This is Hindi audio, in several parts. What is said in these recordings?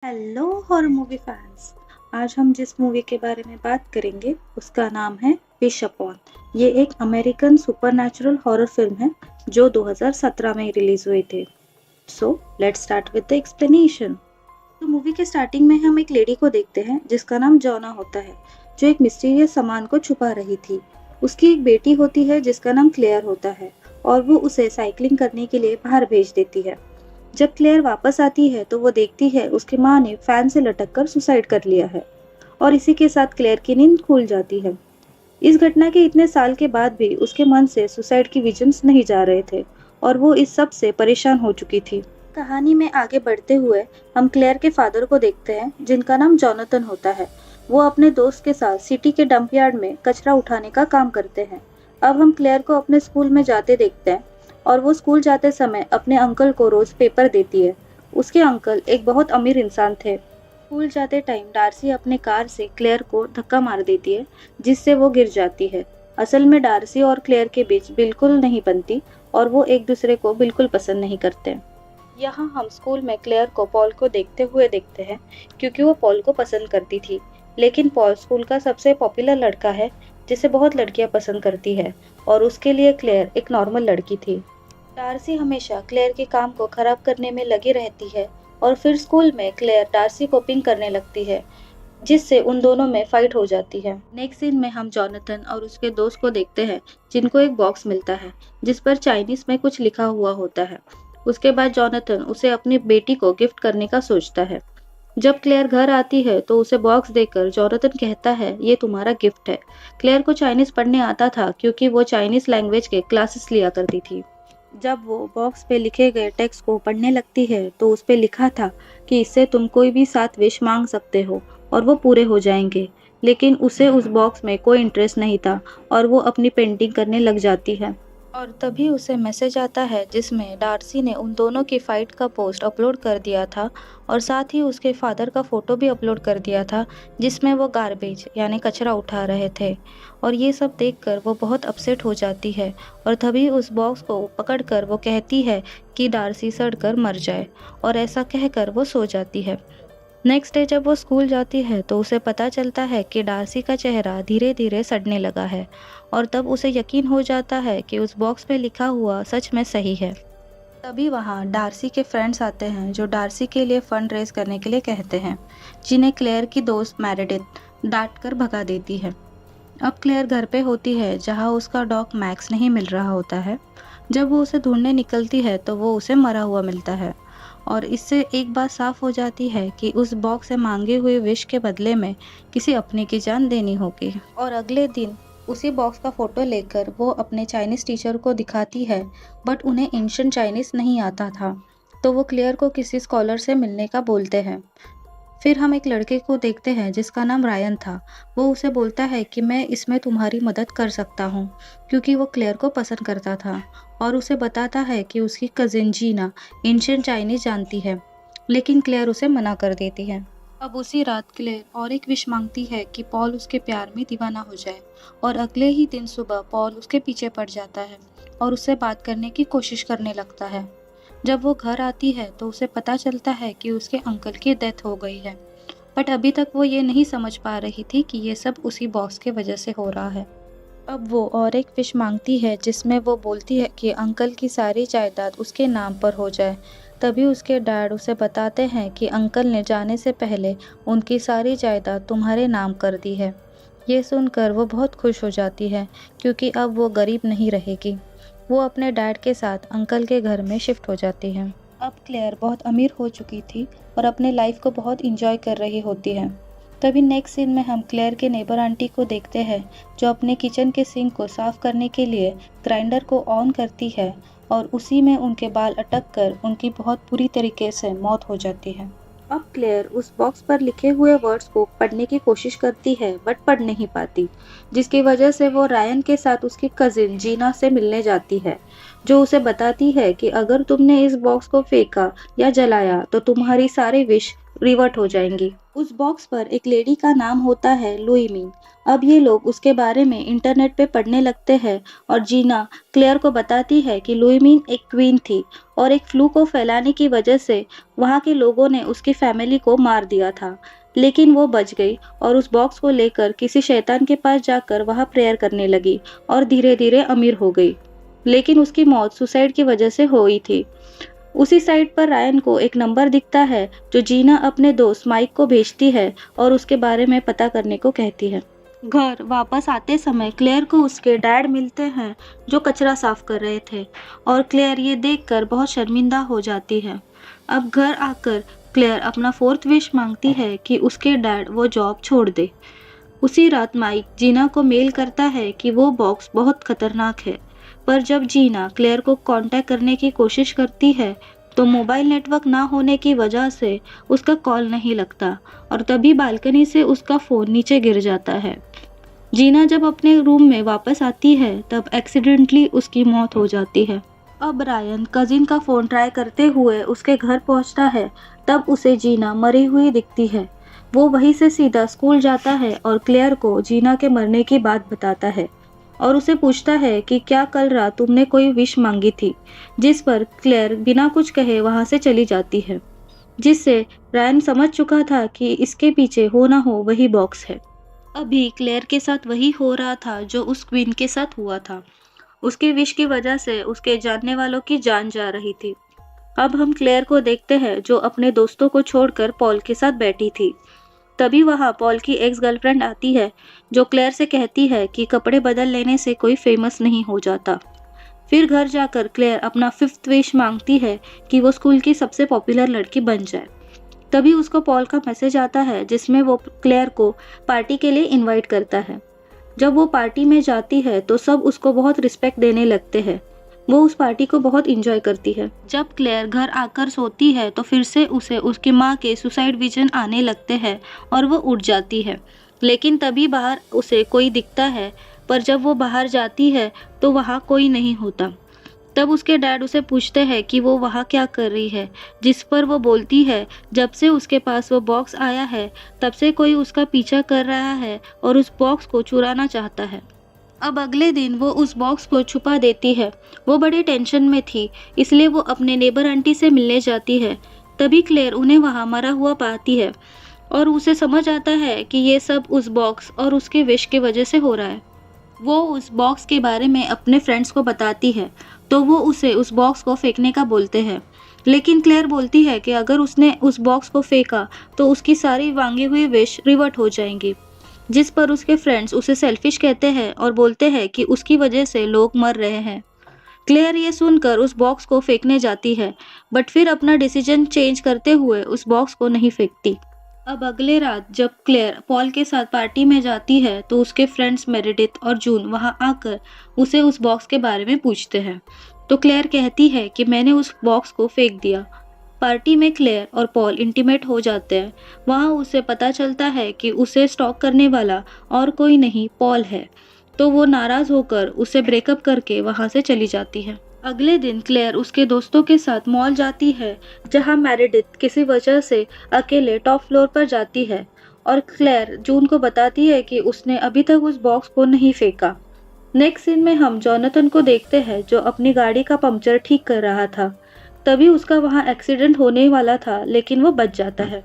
Hello horror movie fans. आज हम जिस मूवी के बारे में बात करेंगे उसका नाम है विश अपॉन। ये एक अमेरिकन सुपरनैचुरल हॉरर फिल्म है जो 2017 में रिलीज हुई थी। So let's start with the explanation. तो मूवी के स्टार्टिंग में हम एक लेडी को देखते हैं जिसका नाम जॉना होता है, जो एक मिस्टीरियस सामान को छुपा रही थी। उसकी एक बेटी होती है जिसका नाम क्लेयर होता है और वो उसे साइकिलिंग करने के लिए बाहर भेज देती है। जब क्लेयर वापस आती है तो वो देखती है उसकी माँ ने फैन से लटक कर सुसाइड कर लिया है और इसी के साथ क्लेयर की नींद खुल जाती है। इस घटना के इतने साल के बाद भी उसके मन से सुसाइड की विजन्स नहीं जा रहे थे और वो इस सब से परेशान हो चुकी थी। कहानी में आगे बढ़ते हुए हम क्लेयर के फादर को देखते हैं जिनका नाम जॉनथन होता है। वो अपने दोस्त के साथ सिटी के डंप यार्ड में कचरा उठाने का काम करते हैं। अब हम क्लेयर को अपने स्कूल में जाते देखते हैं और वो स्कूल जाते समय अपने अंकल को रोज पेपर देती है। उसके अंकल एक बहुत अमीर इंसान थे। स्कूल जाते टाइम डार्सी अपने कार से क्लेयर को धक्का मार देती है जिससे वो गिर जाती है। असल में डार्सी और क्लेयर के बीच बिल्कुल नहीं बनती और वो एक दूसरे को बिल्कुल पसंद नहीं करते। यहाँ हम स्कूल में क्लेयर को पॉल को देखते हुए देखते हैं क्योंकि वो पॉल को पसंद करती थी, लेकिन पॉल स्कूल का सबसे पॉपुलर लड़का है जिसे बहुत लड़कियां पसंद करती है और उसके लिए क्लेयर एक नॉर्मल लड़की थी। डार्सी हमेशा क्लेयर के काम को खराब करने में लगी रहती है और फिर स्कूल में क्लेयर डार्सी को पिंग करने लगती है जिससे उन दोनों में फाइट हो जाती है। नेक्स्ट सीन में हम जॉनथन और उसके दोस्त को देखते हैं जिनको एक बॉक्स मिलता है जिस पर चाइनीज में कुछ लिखा हुआ होता है। उसके बाद जॉनथन उसे अपनी बेटी को गिफ्ट करने का सोचता है। जब क्लेयर घर आती है तो उसे बॉक्स देकर जॉनथन कहता है ये तुम्हारा गिफ्ट है। क्लेयर को चाइनीज पढ़ने आता था क्योंकि वो चाइनीज लैंग्वेज के क्लासेस लिया करती थी। जब वो बॉक्स पे लिखे गए टेक्स्ट को पढ़ने लगती है तो उस पे लिखा था कि इससे तुम कोई भी 7 विश मांग सकते हो और वो पूरे हो जाएंगे। लेकिन उसे उस बॉक्स में कोई इंटरेस्ट नहीं था और वो अपनी पेंटिंग करने लग जाती है। और तभी उसे मैसेज आता है जिसमें डार्सी ने उन दोनों की फाइट का पोस्ट अपलोड कर दिया था और साथ ही उसके फादर का फोटो भी अपलोड कर दिया था जिसमें वो गार्बेज यानी कचरा उठा रहे थे। और ये सब देखकर वो बहुत अपसेट हो जाती है और तभी उस बॉक्स को पकड़कर वो कहती है कि डार्सी सड़कर मर जाए और ऐसा कहकर वो सो जाती है। नेक्स्ट डे जब वो स्कूल जाती है तो उसे पता चलता है कि डार्सी का चेहरा धीरे धीरे सड़ने लगा है और तब उसे यकीन हो जाता है कि उस बॉक्स में लिखा हुआ सच में सही है। तभी वहाँ डार्सी के फ्रेंड्स आते हैं जो डार्सी के लिए फंड रेज करने के लिए कहते हैं, जिन्हें क्लेयर की दोस्त मेरेडिथ डांट कर भगा देती है। अब क्लेयर घर पे होती है जहाँ उसका डॉग मैक्स नहीं मिल रहा होता है। जब वो उसे ढूंढने निकलती है तो वो उसे मरा हुआ मिलता है और इससे एक बात साफ हो जाती है कि उस बॉक्स से मांगे हुए विश के बदले में किसी अपने की जान देनी होगी। और अगले दिन उसी बॉक्स का फोटो लेकर वो अपने चाइनीज टीचर को दिखाती है, बट उन्हें एंशिएंट चाइनीज नहीं आता था तो वो क्लियर को किसी स्कॉलर से मिलने का बोलते हैं। फिर हम एक लड़के को देखते हैं जिसका नाम रायन था। वो उसे बोलता है कि मैं इसमें तुम्हारी मदद कर सकता हूँ क्योंकि वो क्लेयर को पसंद करता था और उसे बताता है कि उसकी कजिन जीना एंशिएंट चाइनीज जानती है, लेकिन क्लेयर उसे मना कर देती है। अब उसी रात क्लेयर और एक विश मांगती है कि पॉल उसके प्यार में दीवाना हो जाए और अगले ही दिन सुबह पॉल उसके पीछे पड़ जाता है और उससे बात करने की कोशिश करने लगता है। जब वो घर आती है तो उसे पता चलता है कि उसके अंकल की डेथ हो गई है, बट अभी तक वो ये नहीं समझ पा रही थी कि ये सब उसी बॉस के वजह से हो रहा है। अब वो और एक विश मांगती है जिसमें वो बोलती है कि अंकल की सारी जायदाद उसके नाम पर हो जाए। तभी उसके डैड उसे बताते हैं कि अंकल ने जाने से पहले उनकी सारी जायदाद तुम्हारे नाम कर दी है। ये सुनकर वो बहुत खुश हो जाती है क्योंकि अब वो गरीब नहीं रहेगी। वो अपने डैड के साथ अंकल के घर में शिफ्ट हो जाती है। अब क्लेयर बहुत अमीर हो चुकी थी और अपने लाइफ को बहुत इंजॉय कर रही होती है। तभी नेक्स्ट सीन में हम क्लेयर के नेबर आंटी को देखते हैं जो अपने किचन के सिंक को साफ करने के लिए ग्राइंडर को ऑन करती है और उसी में उनके बाल अटक कर उनकी बहुत बुरी तरीके से मौत हो जाती है। अब क्लेयर उस बॉक्स पर लिखे हुए वर्ड्स को पढ़ने की कोशिश करती है बट पढ़ नहीं पाती, जिसकी वजह से वो रायन के साथ उसकी कजिन जीना से मिलने जाती है जो उसे बताती है कि अगर तुमने इस बॉक्स को फेंका या जलाया तो तुम्हारी सारी विश रिवर्ट हो जाएंगी। उस बॉक्स पर एक लेडी का नाम होता है लुई मीन। अब ये लोग उसके बारे में इंटरनेट पे पढ़ने लगते हैं और जीना क्लेयर को बताती है कि लुई मीन एक क्वीन थी और एक फ्लू को फैलाने की वजह से वहाँ के लोगों ने उसकी फैमिली को मार दिया था, लेकिन वो बच गई और उस बॉक्स को लेकर किसी शैतान के पास जाकर वहाँ प्रेयर करने लगी और धीरे धीरे अमीर हो गई। लेकिन उसकी मौत सुसाइड की वजह से हुई थी। उसी साइट पर रायन को एक नंबर दिखता है जो जीना अपने दोस्त माइक को भेजती है और उसके बारे में पता करने को कहती है। घर वापस आते समय क्लेयर को उसके डैड मिलते हैं जो कचरा साफ कर रहे थे और क्लेयर ये देखकर बहुत शर्मिंदा हो जाती है। अब घर आकर क्लेयर अपना फोर्थ विश मांगती है कि उसके डैड वो जॉब छोड़ दे। उसी रात माइक जीना को मेल करता है कि वो बॉक्स बहुत खतरनाक है, पर जब जीना क्लेयर को कांटेक्ट करने की कोशिश करती है तो मोबाइल नेटवर्क ना होने की वजह से उसका कॉल नहीं लगता और तभी बालकनी से उसका फ़ोन नीचे गिर जाता है। जीना जब अपने रूम में वापस आती है तब एक्सीडेंटली उसकी मौत हो जाती है। अब रायन कजिन का फ़ोन ट्राई करते हुए उसके घर पहुंचता है, तब उसे जीना मरी हुई दिखती है। वो वहीं से सीधा स्कूल जाता है और क्लेयर को जीना के मरने की बात बताता है और उसे पूछता है कि क्या कल रात तुमने कोई विश मांगी थी, जिस पर क्लेयर बिना कुछ कहे वहां से चली जाती है, जिससे रायन समझ चुका था कि इसके पीछे हो ना हो वही बॉक्स है। अभी क्लेयर के साथ वही हो रहा था जो उस क्वीन के साथ हुआ था। उसकी विश की वजह से उसके जानने वालों की जान जा रही थी। अब हम क्लेयर को देखते हैं जो अपने दोस्तों को छोड़कर पॉल के साथ बैठी थी। तभी वहाँ पॉल की एक्स गर्लफ्रेंड आती है जो क्लेयर से कहती है कि कपड़े बदल लेने से कोई फेमस नहीं हो जाता। फिर घर जाकर क्लेयर अपना फिफ्थ विश मांगती है कि वो स्कूल की सबसे पॉपुलर लड़की बन जाए। तभी उसको पॉल का मैसेज आता है जिसमें वो क्लेयर को पार्टी के लिए इनवाइट करता है। जब वो पार्टी में जाती है तो सब उसको बहुत रिस्पेक्ट देने लगते हैं। वो उस पार्टी को बहुत इंजॉय करती है। जब क्लेयर घर आकर सोती है तो फिर से उसे उसकी माँ के सुसाइड विजन आने लगते हैं और वो उठ जाती है, लेकिन तभी बाहर उसे कोई दिखता है, पर जब वो बाहर जाती है तो वहाँ कोई नहीं होता। तब उसके डैड उसे पूछते हैं कि वो वहाँ क्या कर रही है, जिस पर वो बोलती है जब से उसके पास वो बॉक्स आया है तब से कोई उसका पीछा कर रहा है और उस बॉक्स को चुराना चाहता है। अब अगले दिन वो उस बॉक्स को छुपा देती है। वो बड़े टेंशन में थी, इसलिए वो अपने नेबर आंटी से मिलने जाती है। तभी क्लेयर उन्हें वहाँ मरा हुआ पाती है और उसे समझ आता है कि ये सब उस बॉक्स और उसके विश की वजह से हो रहा है। वो उस बॉक्स के बारे में अपने फ्रेंड्स को बताती है तो वो उसे उस बॉक्स को फेंकने का बोलते हैं, लेकिन क्लेयर बोलती है कि अगर उसने उस बॉक्स को फेंका तो उसकी सारी मांगी हुई विश रिवर्ट हो जाएंगी, जिस पर उसके फ्रेंड्स उसे सेल्फिश कहते हैं और बोलते हैं कि उसकी वजह से लोग मर रहे हैं। क्लेयर ये सुनकर उस बॉक्स को फेंकने जाती है, बट फिर अपना डिसीजन चेंज करते हुए उस बॉक्स को नहीं फेंकती। अब अगले रात जब क्लेयर पॉल के साथ पार्टी में जाती है तो उसके फ्रेंड्स मेरेडिथ और जून वहां आकर उसे उस बॉक्स के बारे में पूछते हैं। तो क्लेयर कहती है कि मैंने उस बॉक्स को फेंक दिया। पार्टी में क्लेयर और पॉल इंटीमेट हो जाते हैं। वहां उसे पता चलता है कि उसे स्टॉक करने वाला और कोई नहीं पॉल है, तो वो नाराज होकर उसे ब्रेकअप करके वहां से चली जाती है। अगले दिन क्लेयर उसके दोस्तों के साथ मॉल जाती है जहां मेरेडिथ किसी वजह से अकेले टॉप फ्लोर पर जाती है और क्लेयर जून को बताती है कि उसने अभी तक उस बॉक्स को नहीं फेंका। नेक्स्ट सीन में हम जोनाथन को देखते हैं जो अपनी गाड़ी का पंक्चर ठीक कर रहा था। तभी उसका वहां एक्सीडेंट होने वाला था, लेकिन वो बच जाता है।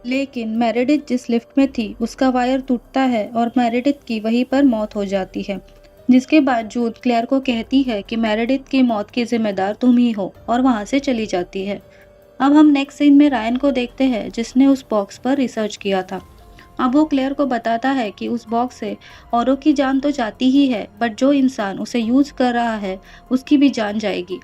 लेकिन मेरेडिथ जिस लिफ्ट में थी उसका वायर टूटता है और मेरेडिथ की वहीं पर मौत हो जाती है, जिसके बावजूद क्लेयर को कहती है कि मेरेडिथ की मौत की जिम्मेदार तुम ही हो और वहां से चली जाती है। अब हम नेक्स्ट सीन में रायन को देखते हैं जिसने उस बॉक्स पर रिसर्च किया था। अब वो क्लेयर को बताता है कि उस बॉक्स से औरों की जान तो जाती ही है, बट जो इंसान उसे यूज कर रहा है उसकी भी जान जाएगी।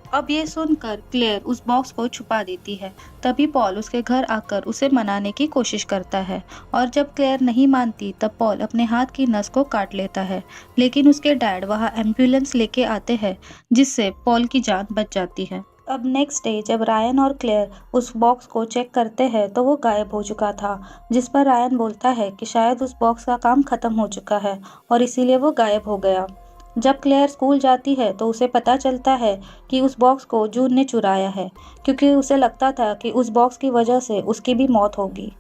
अब ये सुनकर क्लेयर उस बॉक्स को छुपा देती है। तभी पॉल उसके घर आकर उसे मनाने की कोशिश करता है और जब क्लेयर नहीं मानती तब पॉल अपने हाथ की नस को काट लेता है, लेकिन उसके डैड वहाँ एम्बुलेंस लेके आते हैं जिससे पॉल की जान बच जाती है। अब नेक्स्ट डे जब रायन और क्लेयर उस बॉक्स को चेक करते हैं तो वो गायब हो चुका था, जिस पर रायन बोलता है कि शायद उस बॉक्स का काम खत्म हो चुका है और इसीलिए वो गायब हो गया। जब क्लेयर स्कूल जाती है तो उसे पता चलता है कि उस बॉक्स को जून ने चुराया है, क्योंकि उसे लगता था कि उस बॉक्स की वजह से उसकी भी मौत होगी।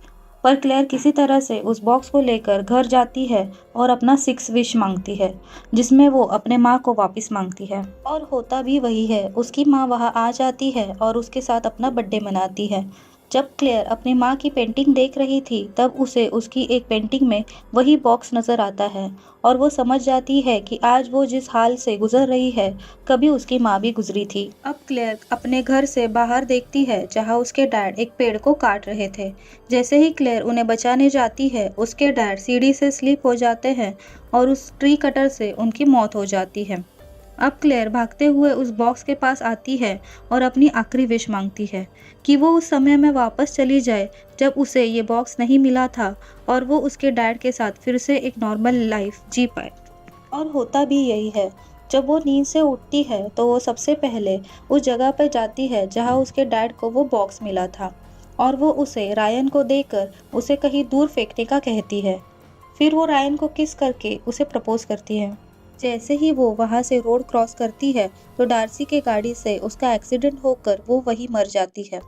पर क्लेयर किसी तरह से उस बॉक्स को लेकर घर जाती है और अपना 6 विश मांगती है, जिसमें वो अपने माँ को वापस मांगती है। और होता भी वही है, उसकी माँ वहाँ आ जाती है और उसके साथ अपना बर्थडे मनाती है। जब क्लेयर अपनी माँ की पेंटिंग देख रही थी तब उसे उसकी एक पेंटिंग में वही बॉक्स नज़र आता है और वो समझ जाती है कि आज वो जिस हाल से गुजर रही है, कभी उसकी माँ भी गुजरी थी। अब क्लेयर अपने घर से बाहर देखती है जहाँ उसके डैड एक पेड़ को काट रहे थे। जैसे ही क्लेयर उन्हें बचाने जाती है, उसके डैड सीढ़ी से स्लिप हो जाते हैं और उस ट्री कटर से उनकी मौत हो जाती है। अब क्लेयर भागते हुए उस बॉक्स के पास आती है और अपनी आखिरी विश मांगती है कि वो उस समय में वापस चली जाए जब उसे ये बॉक्स नहीं मिला था और वो उसके डैड के साथ फिर से एक नॉर्मल लाइफ जी पाए। और होता भी यही है। जब वो नींद से उठती है तो वो सबसे पहले उस जगह पर जाती है जहाँ उसके डैड को वो बॉक्स मिला था और वो उसे रायन को देकर उसे कहीं दूर फेंकने का कहती है। फिर वो रायन को किस करके उसे प्रपोज करती है। जैसे ही वो वहां से रोड क्रॉस करती है तो डार्सी के गाड़ी से उसका एक्सीडेंट होकर वो वहीं मर जाती है।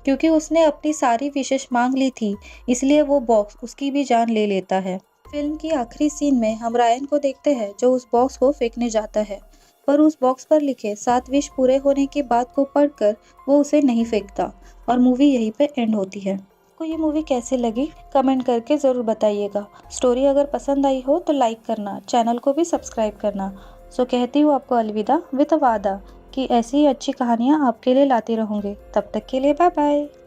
क्योंकि उसने अपनी सारी विशेष मांग ली थी, इसलिए वो बॉक्स उसकी भी जान ले लेता है। फिल्म की आखिरी सीन में हम रायन को देखते हैं जो उस बॉक्स को फेंकने जाता है, पर उस बॉक्स पर लिखे 7 विश पूरे होने की बात को पढ़कर वो उसे नहीं फेंकता और मूवी यहीं पे एंड होती है। आपको ये मूवी कैसे लगी कमेंट करके ज़रूर बताइएगा। स्टोरी अगर पसंद आई हो तो लाइक करना, चैनल को भी सब्सक्राइब करना। सो कहती हूँ आपको अलविदा विद वादा कि ऐसी ही अच्छी कहानियाँ आपके लिए लाती रहूँगी। तब तक के लिए बाय बाय।